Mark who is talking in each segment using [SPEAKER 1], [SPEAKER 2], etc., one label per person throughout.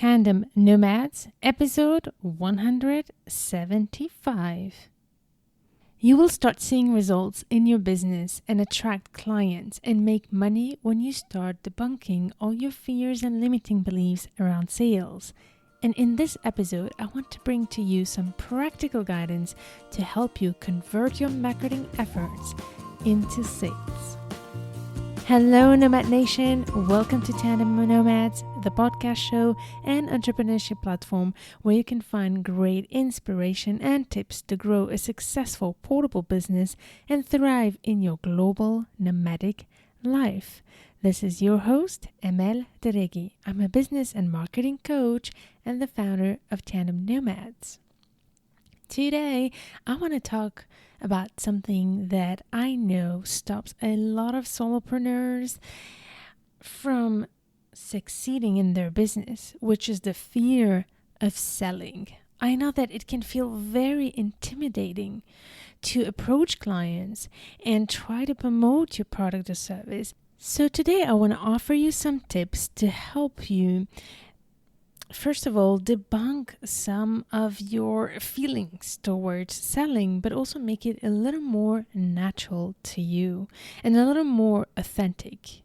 [SPEAKER 1] Tandem Nomads, episode 175. You will start seeing results in your business and attract clients and make money when you start debunking all your fears and limiting beliefs around sales. And in this episode, I want to bring to you some practical guidance to help you convert your marketing efforts into sales. Hello, Nomad Nation. Welcome to Tandem Nomads, the podcast show and entrepreneurship platform where you can find great inspiration and tips to grow a successful portable business and thrive in your global nomadic life. This is your host, Emel Deregi. I'm a business and marketing coach and the founder of Tandem Nomads. Today, I want to talk about something that I know stops a lot of solopreneurs from succeeding in their business, which is the fear of selling. I know that it can feel very intimidating to approach clients and try to promote your product or service. So today I want to offer you some tips to help you, first of all, debunk some of your feelings towards selling, but also make it a little more natural to you and a little more authentic.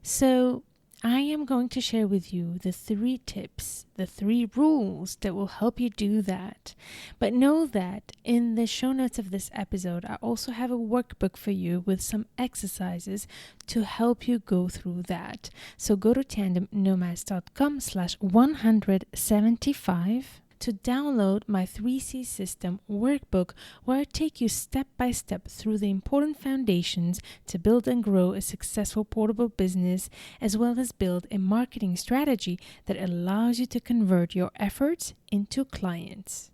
[SPEAKER 1] So I am going to share with you the 3 tips, the 3 rules that will help you do that. But know that in the show notes of this episode, I also have a workbook for you with some exercises to help you go through that. So go to tandemnomads.com/175 to download my 3C system workbook, where I take you step by step through the important foundations to build and grow a successful portable business, as well as build a marketing strategy that allows you to convert your efforts into clients.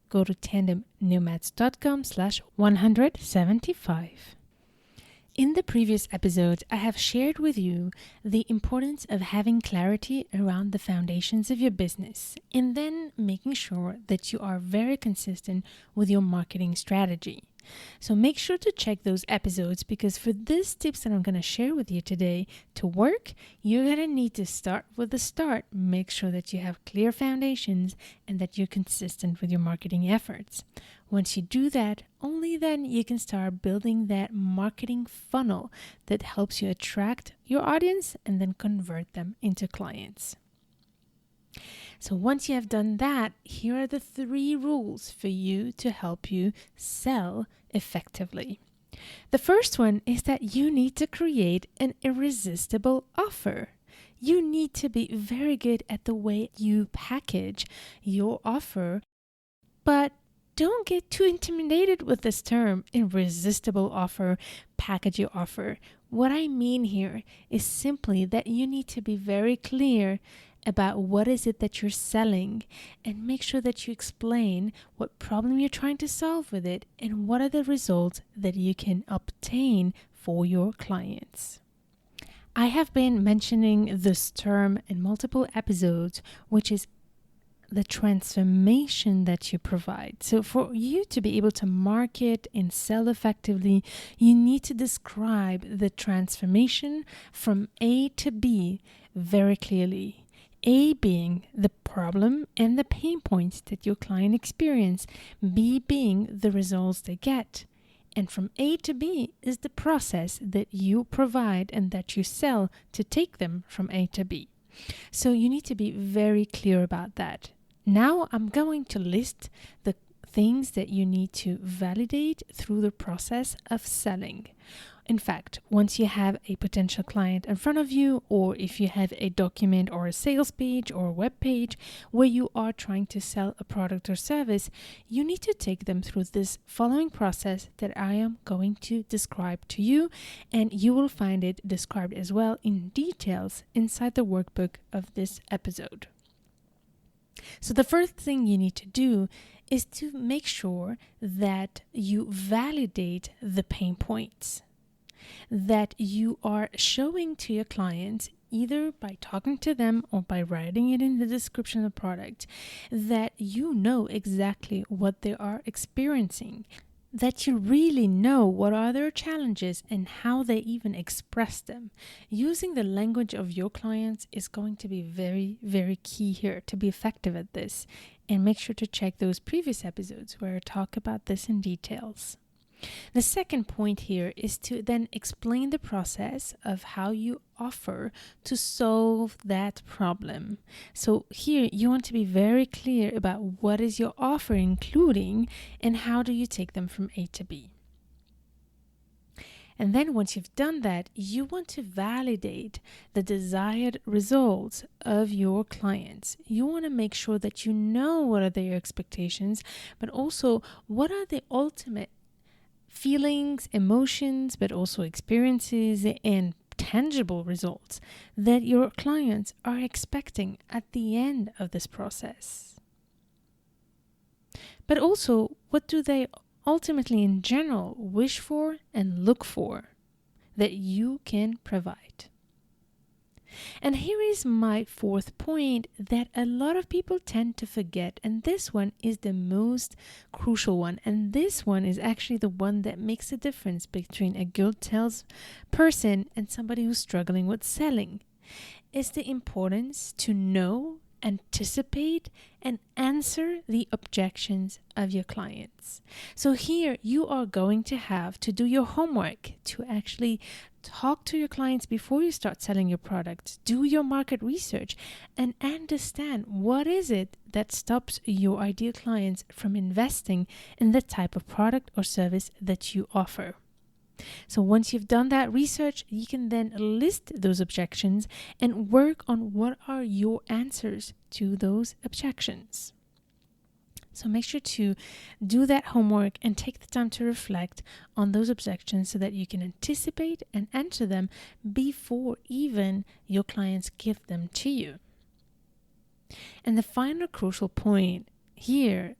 [SPEAKER 1] Go to tandemnomads.com/175. In the previous episodes, I have shared with you the importance of having clarity around the foundations of your business and then making sure that you are very consistent with your marketing strategy. So make sure to check those episodes, because for these tips that I'm going to share with you today to work, you're going to need to start with the start. Make sure that you have clear foundations and that you're consistent with your marketing efforts. Once you do that, only then you can start building that marketing funnel that helps you attract your audience and then convert them into clients. So once you have done that, here are the 3 rules for you to help you sell effectively. The first one is that you need to create an irresistible offer. You need to be very good at the way you package your offer, but don't get too intimidated with this term, irresistible offer, package your offer. What I mean here is simply that you need to be very clear about what is it that you're selling and make sure that you explain what problem you're trying to solve with it and what are the results that you can obtain for your clients. I have been mentioning this term in multiple episodes, which is the transformation that you provide. So for you to be able to market and sell effectively, you need to describe the transformation from A to B very clearly. A being the problem and the pain points that your client experience, B being the results they get. And from A to B is the process that you provide and that you sell to take them from A to B. So you need to be very clear about that. Now I'm going to list the things that you need to validate through the process of selling. In fact, once you have a potential client in front of you, or if you have a document or a sales page or a web page where you are trying to sell a product or service, you need to take them through this following process that I am going to describe to you, and you will find it described as well in details inside the workbook of this episode. So the first thing you need to do is to make sure that you validate the pain points, that you are showing to your clients, either by talking to them or by writing it in the description of the product, that you know exactly what they are experiencing. that you really know what are their challenges and how they even express them. Using the language of your clients is going to be very, very key here to be effective at this. And make sure to check those previous episodes where I talk about this in details. The second point here is to then explain the process of how you offer to solve that problem. So here you want to be very clear about what is your offer including and how do you take them from A to B. And then once you've done that, you want to validate the desired results of your clients. You want to make sure that you know what are their expectations, but also what are the ultimate feelings, emotions, but also experiences and tangible results that your clients are expecting at the end of this process. But also, what do they ultimately in general wish for and look for that you can provide? And here is my fourth point that a lot of people tend to forget, and this one is the most crucial one, and this one is actually the one that makes a difference between a good salesperson and somebody who's struggling with selling. It's the importance to know, anticipate, and answer the objections of your clients. So here you are going to have to do your homework to actually talk to your clients before you start selling your products. Do your market research and understand what is it that stops your ideal clients from investing in the type of product or service that you offer. So once you've done that research, you can then list those objections and work on what are your answers to those objections. So make sure to do that homework and take the time to reflect on those objections so that you can anticipate and answer them before even your clients give them to you. And the final crucial point here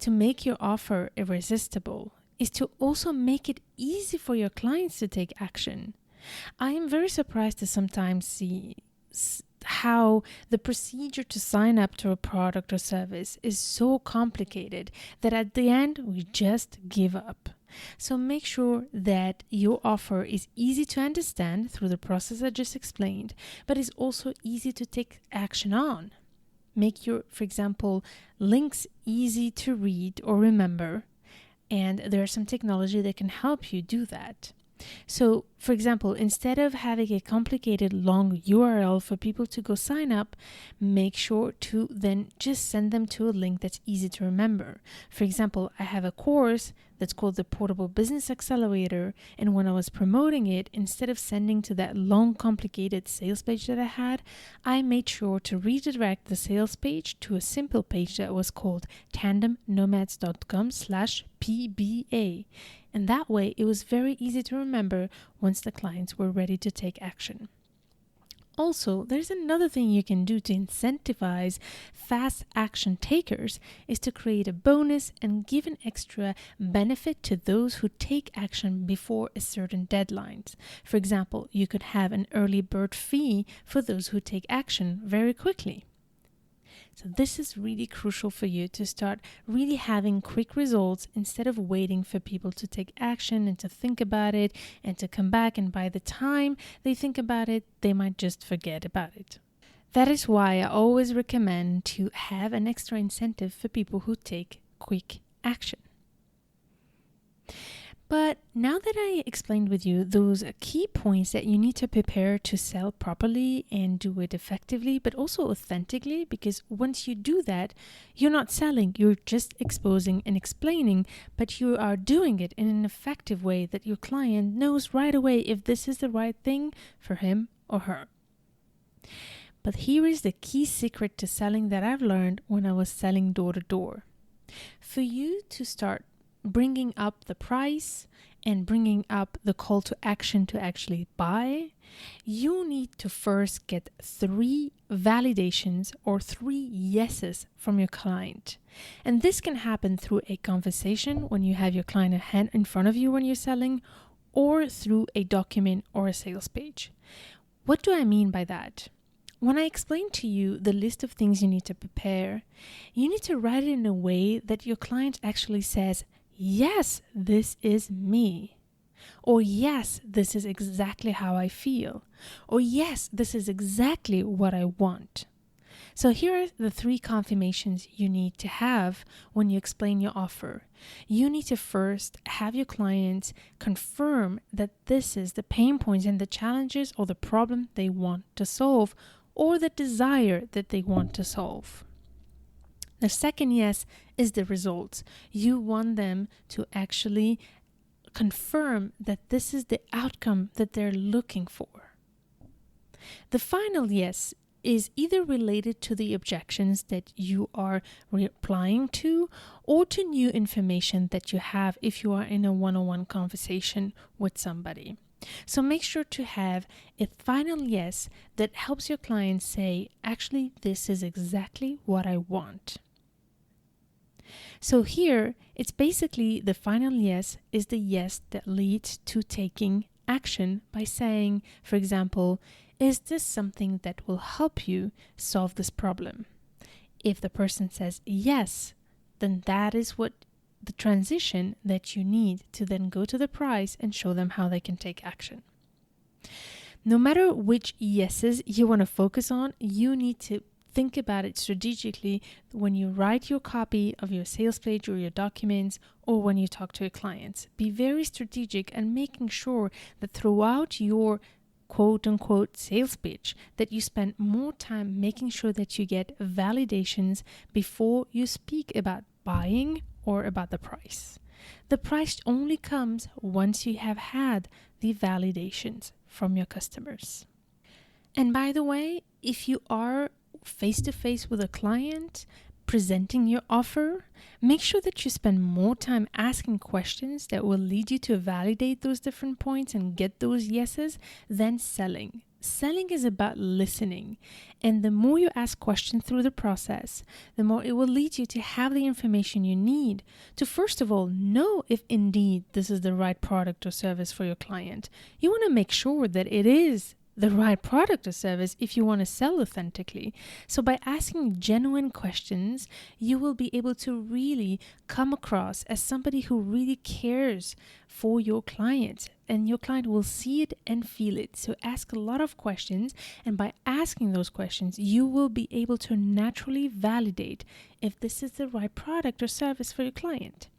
[SPEAKER 1] to make your offer irresistible is to also make it easy for your clients to take action. I am very surprised to sometimes see how the procedure to sign up to a product or service is so complicated that at the end we just give up. So make sure that your offer is easy to understand through the process I just explained, but is also easy to take action on. Make your, for example, links easy to read or remember, and there's some technology that can help you do that. So, for example, instead of having a complicated long URL for people to go sign up, make sure to then just send them to a link that's easy to remember. For example, I have a course that's called the Portable Business Accelerator, and when I was promoting it, instead of sending to that long complicated sales page that I had, I made sure to redirect the sales page to a simple page that was called tandemnomads.com/PBA. And that way, it was very easy to remember once the clients were ready to take action. Also, there's another thing you can do to incentivize fast action takers is to create a bonus and give an extra benefit to those who take action before a certain deadline. For example, you could have an early bird fee for those who take action very quickly. So this is really crucial for you to start really having quick results instead of waiting for people to take action and to think about it and to come back. And by the time they think about it, they might just forget about it. That is why I always recommend to have an extra incentive for people who take quick action. But now that I explained with you those key points that you need to prepare to sell properly and do it effectively, but also authentically, because once you do that, you're not selling, you're just exposing and explaining, but you are doing it in an effective way that your client knows right away if this is the right thing for him or her. But here is the key secret to selling that I've learned when I was selling door to door. For you to start bringing up the price and bringing up the call to action to actually buy, you need to first get 3 validations or 3 yeses from your client. And this can happen through a conversation when you have your client in front of you when you're selling, or through a document or a sales page. What do I mean by that? When I explain to you the list of things you need to prepare, you need to write it in a way that your client actually says, yes, this is me. Or yes, this is exactly how I feel. Or yes, this is exactly what I want. So here are the 3 confirmations you need to have when you explain your offer. You need to first have your clients confirm that this is the pain points and the challenges or the problem they want to solve, or the desire that they want to solve. The second yes is the results. You want them to actually confirm that this is the outcome that they're looking for. The final yes is either related to the objections that you are replying to, or to new information that you have if you are in a one-on-one conversation with somebody. So make sure to have a final yes that helps your client say, actually, this is exactly what I want. So here, it's basically the final yes is the yes that leads to taking action by saying, for example, is this something that will help you solve this problem? If the person says yes, then that is what the transition that you need to then go to the price and show them how they can take action. No matter which yeses you want to focus on, you need to think about it strategically when you write your copy of your sales page or your documents, or when you talk to your clients. Be very strategic and making sure that throughout your quote unquote sales pitch that you spend more time making sure that you get validations before you speak about buying or about the price. The price only comes once you have had the validations from your customers. And by the way, if you are face to face with a client presenting your offer, make sure that you spend more time asking questions that will lead you to validate those different points and get those yeses than selling. Selling is about listening, and the more you ask questions through the process, the more it will lead you to have the information you need to, first of all, know if indeed this is the right product or service for your client. You want to make sure that it is the right product or service if you want to sell authentically. So by asking genuine questions, you will be able to really come across as somebody who really cares for your client, and your client will see it and feel it. So ask a lot of questions, and by asking those questions, you will be able to naturally validate if this is the right product or service for your client.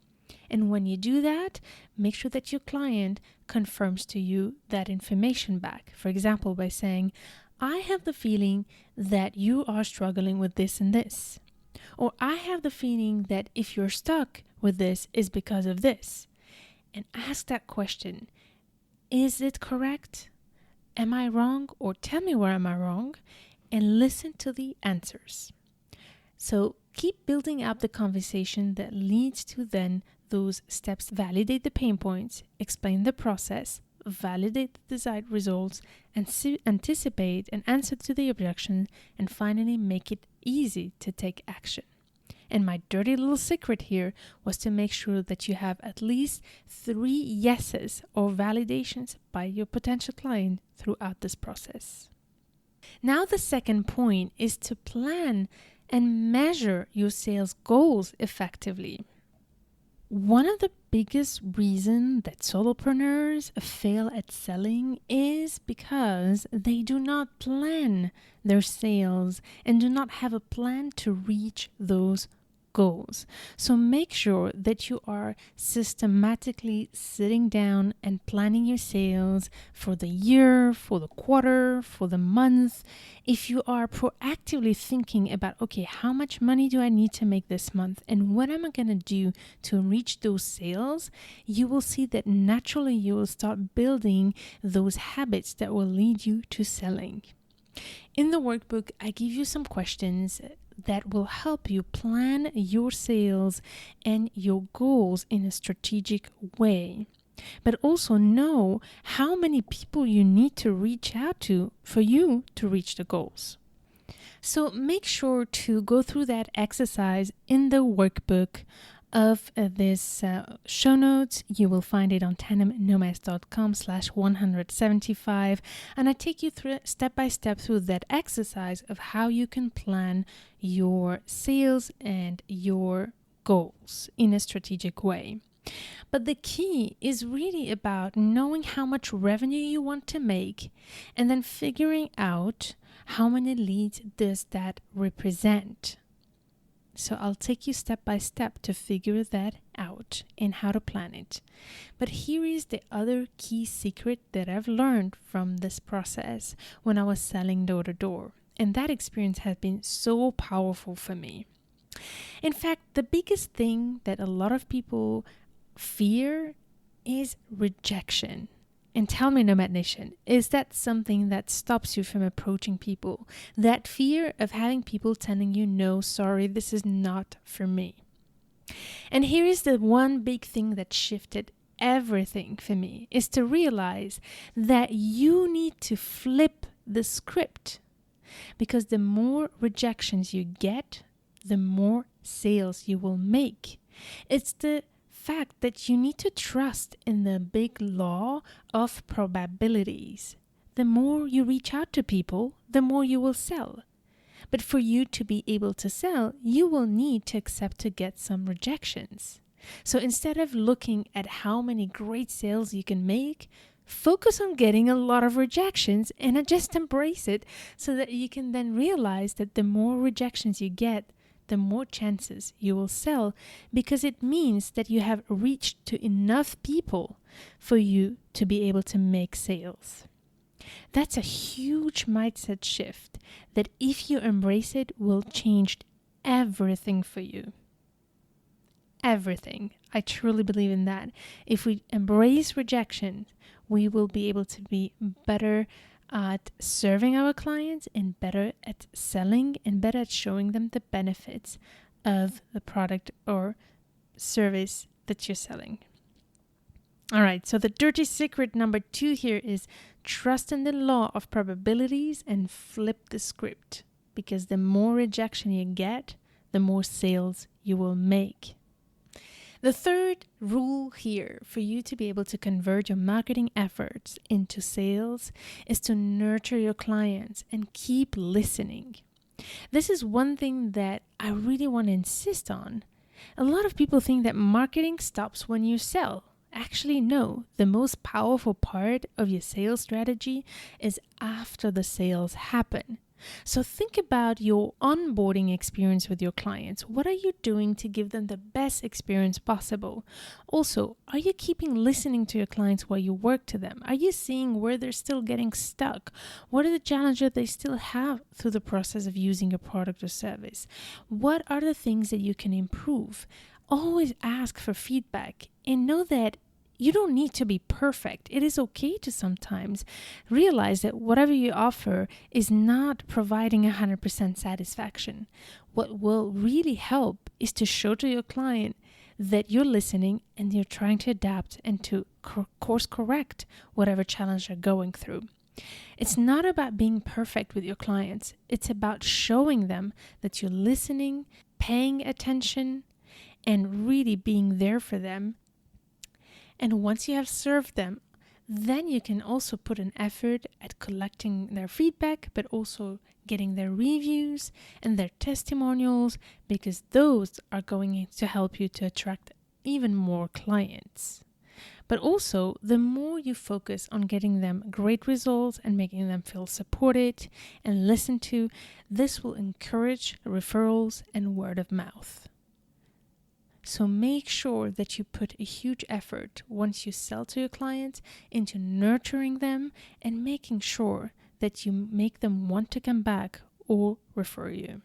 [SPEAKER 1] And when you do that, make sure that your client confirms to you that information back. For example, by saying, I have the feeling that you are struggling with this and this. Or I have the feeling that if you're stuck with this is because of this. And ask that question. Is it correct? Am I wrong? Or tell me where am I wrong? And listen to the answers. So keep building up the conversation that leads to then those steps. Validate the pain points, explain the process, validate the desired results, and anticipate and answer to the objection, and finally make it easy to take action. And my dirty little secret here was to make sure that you have at least 3 yeses or validations by your potential client throughout this process. Now the second point is to plan and measure your sales goals effectively. One of the biggest reasons that solopreneurs fail at selling is because they do not plan their sales and do not have a plan to reach those goals. So make sure that you are systematically sitting down and planning your sales for the year, for the quarter, for the month. If you are proactively thinking about, okay, how much money do I need to make this month and what am I going to do to reach those sales, you will see that naturally you will start building those habits that will lead you to selling. In the workbook, I give you some questions that will help you plan your sales and your goals in a strategic way, but also know how many people you need to reach out to for you to reach the goals. So make sure to go through that exercise in the workbook of this show notes. You will find it on TN175, and I take you through step by step through that exercise of how you can plan your sales and your goals in a strategic way. But the key is really about knowing how much revenue you want to make and then figuring out how many leads does that represent. So I'll take you step by step to figure that out and how to plan it. But here is the other key secret that I've learned from this process when I was selling door to door. And that experience has been so powerful for me. In fact, the biggest thing that a lot of people fear is rejection. And tell me, Nomad Nation, is that something that stops you from approaching people? That fear of having people telling you, no, sorry, this is not for me. And here is the one big thing that shifted everything for me, is to realize that you need to flip the script. Because the more rejections you get, the more sales you will make. It's the fact that you need to trust in the big law of probabilities. The more you reach out to people, the more you will sell. But for you to be able to sell, you will need to accept to get some rejections. So instead of looking at how many great sales you can make, focus on getting a lot of rejections and just embrace it so that you can then realize that the more rejections you get, the more chances you will sell, because it means that you have reached to enough people for you to be able to make sales. That's a huge mindset shift that, if you embrace it, will change everything for you. Everything. I truly believe in that. If we embrace rejection, we will be able to be better at serving our clients and better at selling and better at showing them the benefits of the product or service that you're selling. All right, so the dirty secret number 2 here is trust in the law of probabilities and flip the script, because the more rejection you get, the more sales you will make. The third rule here for you to be able to convert your marketing efforts into sales is to nurture your clients and keep listening. This is one thing that I really want to insist on. A lot of people think that marketing stops when you sell. Actually, no. The most powerful part of your sales strategy is after the sales happen. So think about your onboarding experience with your clients. What are you doing to give them the best experience possible? Also, are you keeping listening to your clients while you work to them? Are you seeing where they're still getting stuck? What are the challenges they still have through the process of using your product or service? What are the things that you can improve? Always ask for feedback and know that you don't need to be perfect. It is okay to sometimes realize that whatever you offer is not providing 100% satisfaction. What will really help is to show to your client that you're listening and you're trying to adapt and to course correct whatever challenge you're going through. It's not about being perfect with your clients. It's about showing them that you're listening, paying attention, and really being there for them. And once you have served them, then you can also put an effort at collecting their feedback, but also getting their reviews and their testimonials, because those are going to help you to attract even more clients. But also, the more you focus on getting them great results and making them feel supported and listened to, this will encourage referrals and word of mouth. So make sure that you put a huge effort once you sell to your clients into nurturing them and making sure that you make them want to come back or refer you.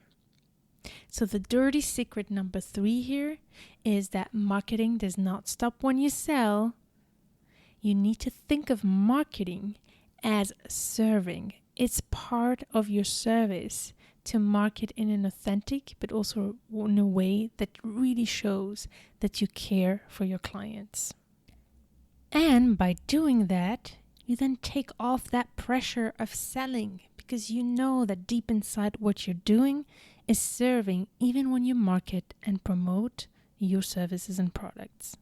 [SPEAKER 1] So the dirty secret number 3 here is that marketing does not stop when you sell. You need to think of marketing as serving. It's part of your service to market in an authentic, but also in a way that really shows that you care for your clients. And by doing that, you then take off that pressure of selling, because you know that deep inside what you're doing is serving, even when you market and promote your services and products.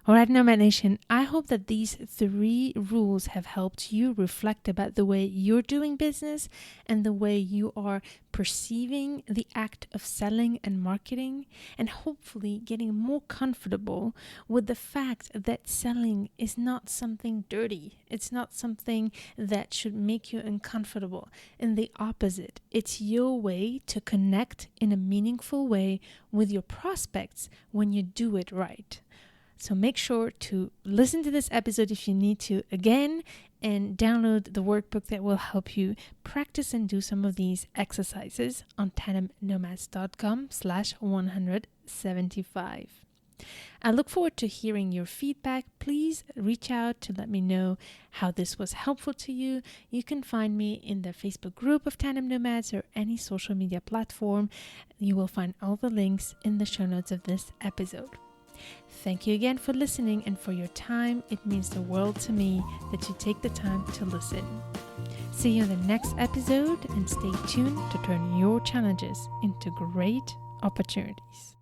[SPEAKER 1] All right, Nomad Nation, I hope that these 3 rules have helped you reflect about the way you're doing business and the way you are perceiving the act of selling and marketing, and hopefully getting more comfortable with the fact that selling is not something dirty. It's not something that should make you uncomfortable. And the opposite, it's your way to connect in a meaningful way with your prospects when you do it right. So make sure to listen to this episode if you need to again, and download the workbook that will help you practice and do some of these exercises on tandemnomads.com/175. I look forward to hearing your feedback. Please reach out to let me know how this was helpful to you. You can find me in the Facebook group of Tandem Nomads or any social media platform. You will find all the links in the show notes of this episode. Thank you again for listening and for your time. It means the world to me that you take the time to listen. See you in the next episode, and stay tuned to turn your challenges into great opportunities.